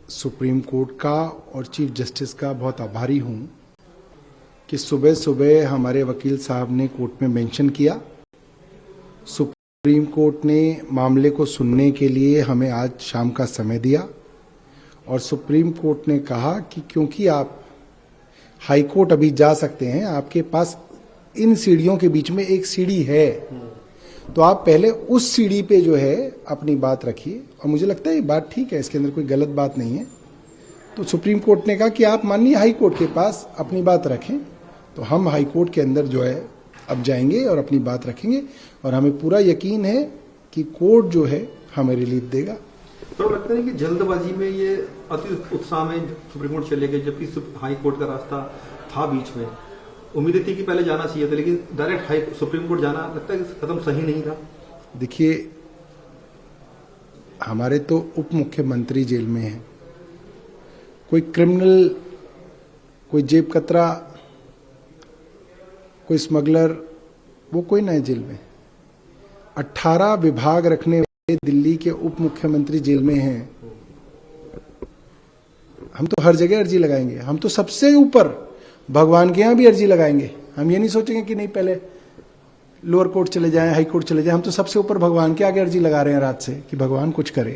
Supreme court का और chief justice का बहुत आभारी हूं कि सुबह सुबह हमारे वकील साहब ने कोर्ट में मेंशन किया। सुप्रीम कोर्ट ने मामले को सुनने के लिए हमें आज शाम का समय दिया और सुप्रीम कोर्ट ने कहा कि क्योंकि आप हाई कोर्ट अभी जा सकते हैं, आपके पास इन सीढ़ियों के बीच में एक सीढ़ी है, तो आप पहले उस सीढ़ी पे जो है अपनी बात रखिए। और मुझे लगता है ये बात ठीक है, इसके अंदर कोई गलत बात नहीं है। तो सुप्रीम कोर्ट ने कहा कि आप माननीय हाई कोर्ट के पास अपनी बात रखें, तो हम हाई कोर्ट के अंदर जो है अब जाएंगे और अपनी बात रखेंगे और हमें पूरा यकीन है कि कोर्ट जो है हमें रिलीफ देगा। तो लगता है कि जल्दबाजी में ये अति उत्साह में सुप्रीम कोर्ट चले गए, जबकि हाई कोर्ट का रास्ता था बीच में। उम्मीद थी कि पहले जाना चाहिए था, लेकिन डायरेक्ट सुप्रीम कोर्ट जाना लगता है कि कदम सही नहीं था। देखिए, हमारे तो उप मुख्यमंत्री जेल में हैं, कोई क्रिमिनल, कोई जेब कतरा, कोई स्मगलर, वो कोई ना है जेल में। 18 विभाग रखने वाले दिल्ली के उप मुख्यमंत्री जेल में हैं। हम तो हर जगह अर्जी लगाएंगे, हम तो सबसे ऊपर भगवान के यहां भी अर्जी लगाएंगे। हम ये नहीं सोचेंगे कि नहीं पहले लोअर कोर्ट चले जाएं, हाई कोर्ट चले जाएं। हम तो सबसे ऊपर भगवान के आगे अर्जी लगा रहे हैं रात से कि भगवान कुछ करे।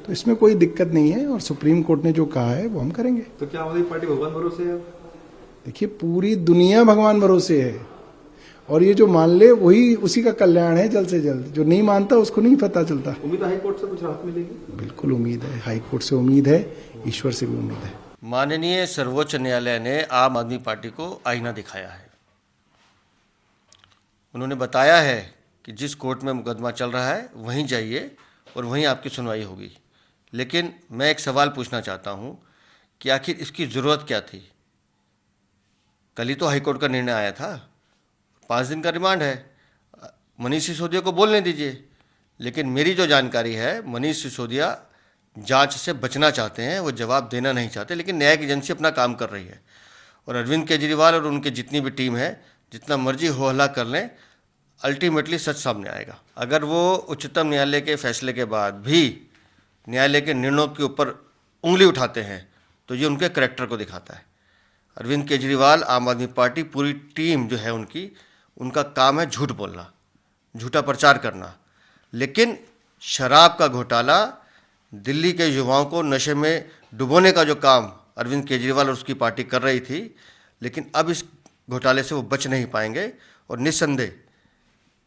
तो इसमें कोई दिक्कत नहीं है और सुप्रीम कोर्ट ने जो कहा है वो हम करेंगे। तो क्या आम आदमी पार्टी भगवान भरोसे है? देखिए, पूरी दुनिया भगवान भरोसे है और ये जो मान ले वही उसी का कल्याण है जल्द से जल्द। जो नहीं मानता उसको नहीं पता चलता। उम्मीद है हाई कोर्ट से कुछ राहत मिलेगी? बिल्कुल उम्मीद है, हाई कोर्ट से उम्मीद है, ईश्वर से भी उम्मीद है। माननीय सर्वोच्च न्यायालय ने आम आदमी पार्टी को आईना दिखाया है। उन्होंने बताया है कि जिस कोर्ट में मुकदमा चल रहा है वहीं जाइए और वहीं आपकी सुनवाई होगी। लेकिन मैं एक सवाल पूछना चाहता हूं कि आखिर इसकी ज़रूरत क्या थी? कल ही तो हाईकोर्ट का निर्णय आया था, 5 दिन का रिमांड है, मनीष सिसोदिया को बोलने दीजिए। लेकिन मेरी जो जानकारी है, मनीष सिसोदिया जांच से बचना चाहते हैं, वो जवाब देना नहीं चाहते। लेकिन न्यायिक एजेंसी अपना काम कर रही है और अरविंद केजरीवाल और उनकी जितनी भी टीम है, जितना मर्जी हो हल्ला कर लें, अल्टीमेटली सच सामने आएगा। अगर वो उच्चतम न्यायालय के फैसले के बाद भी न्यायालय के निर्णयों के ऊपर उंगली उठाते हैं तो ये उनके करैक्टर को दिखाता है। अरविंद केजरीवाल, आम आदमी पार्टी, पूरी टीम जो है उनका काम है झूठ बोलना, झूठा प्रचार करना। लेकिन शराब का घोटाला, दिल्ली के युवाओं को नशे में डुबोने का जो काम अरविंद केजरीवाल और उसकी पार्टी कर रही थी, लेकिन अब इस घोटाले से वो बच नहीं पाएंगे और निस्संदेह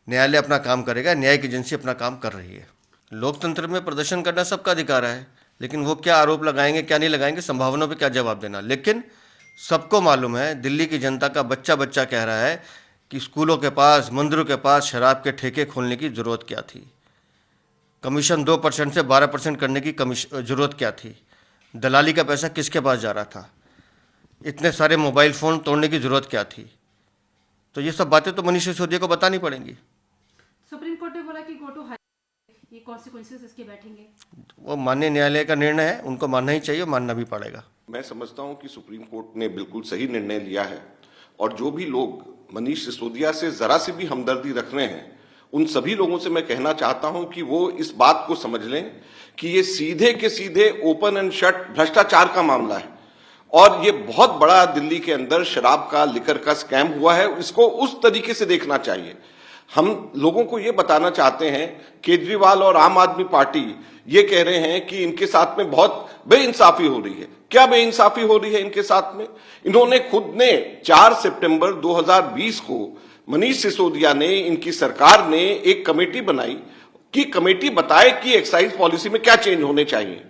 न्यायालय अपना काम करेगा, न्यायिक एजेंसी अपना काम कर रही है। लोकतंत्र में प्रदर्शन करना सबका अधिकार है, लेकिन वो क्या आरोप लगाएंगे, क्या नहीं लगाएंगे, संभावनाओं पे क्या जवाब देना। लेकिन सबको मालूम है, दिल्ली की जनता का बच्चा बच्चा कह रहा है कि स्कूलों के पास, मंदिरों के पास शराब के ठेके खोलने की ज़रूरत क्या थी? कमीशन 2% से 12% करने की ज़रूरत क्या थी? दलाली का पैसा किसके पास जा रहा था? इतने सारे मोबाइल फ़ोन तोड़ने की ज़रूरत क्या थी? तो ये सब बातें तो मनीष सिसोदिया को बतानी पड़ेंगी। सुप्रीम कोर्ट ने बोला कि गो टू हाई, ये कॉन्सिक्वेंसेस इसके बैठेंगे। वो माननीय न्यायालय का निर्णय है, उनको मानना ही चाहिए, मानना भी पड़ेगा। मैं समझता हूं कि सुप्रीम कोर्ट ने बिल्कुल सही निर्णय लिया है और जो भी लोग मनीष सिसोदिया से जरा सी भी हमदर्दी रख रहे हैं, उन सभी लोगों से मैं कहना चाहता हूं कि वो इस बात को समझ लें कि ये सीधे के सीधे ओपन एंड शट भ्रष्टाचार का मामला है और ये बहुत बड़ा दिल्ली के अंदर शराब का, लिकर का स्कैम हुआ है। इसको उस तरीके से देखना चाहिए। हम लोगों को ये बताना चाहते हैं, केजरीवाल और आम आदमी पार्टी ये कह रहे हैं कि इनके साथ में बहुत बेइंसाफी हो रही है। क्या बेइंसाफी हो रही है इनके साथ में? इन्होंने खुद ने 4 सितंबर 2020 को मनीष सिसोदिया ने, इनकी सरकार ने एक कमेटी बनाई कि कमेटी बताए कि एक्साइज पॉलिसी में क्या चेंज होने चाहिए।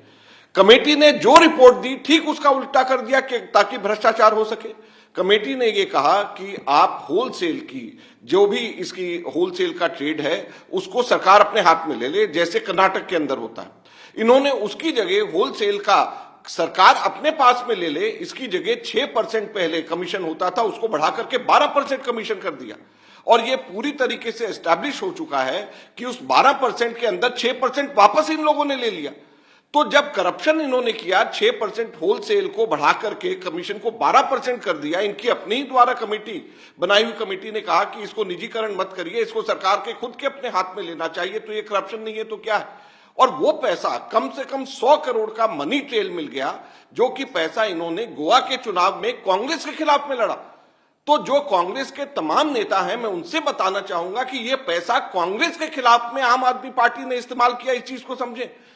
कमेटी ने जो रिपोर्ट दी, ठीक उसका उल्टा कर दिया कि ताकि भ्रष्टाचार हो सके। कमेटी ने ये कहा कि आप होलसेल की, जो भी इसकी होलसेल का ट्रेड है, उसको सरकार अपने हाथ में ले ले, जैसे कर्नाटक के अंदर होता है। इन्होंने उसकी जगह होलसेल का सरकार अपने पास में ले ले, इसकी जगह 6% पहले कमीशन होता था, उसको बढ़ा करके 12% कमीशन कर दिया। और ये पूरी तरीके से एस्टैब्लिश हो चुका है कि उस 12% के अंदर 6% वापस इन लोगों ने ले लिया। तो जब करप्शन इन्होंने किया, 6% होलसेल को बढ़ा करके कमीशन को 12% कर दिया, इनकी अपनी ही द्वारा कमेटी बनाई हुई कमेटी ने कहा कि इसको निजीकरण मत करिए, इसको सरकार के खुद के अपने हाथ में लेना चाहिए। तो ये करप्शन नहीं है तो क्या है? और वो पैसा कम से कम 100 करोड़ का मनी ट्रेल मिल गया, जो कि पैसा इन्होंने गोवा के चुनाव में कांग्रेस के खिलाफ में लड़ा। तो जो कांग्रेस के तमाम नेता हैं, मैं उनसे बताना चाहूंगा कि ये पैसा कांग्रेस के खिलाफ में आम आदमी पार्टी ने इस्तेमाल किया, इस चीज को समझें।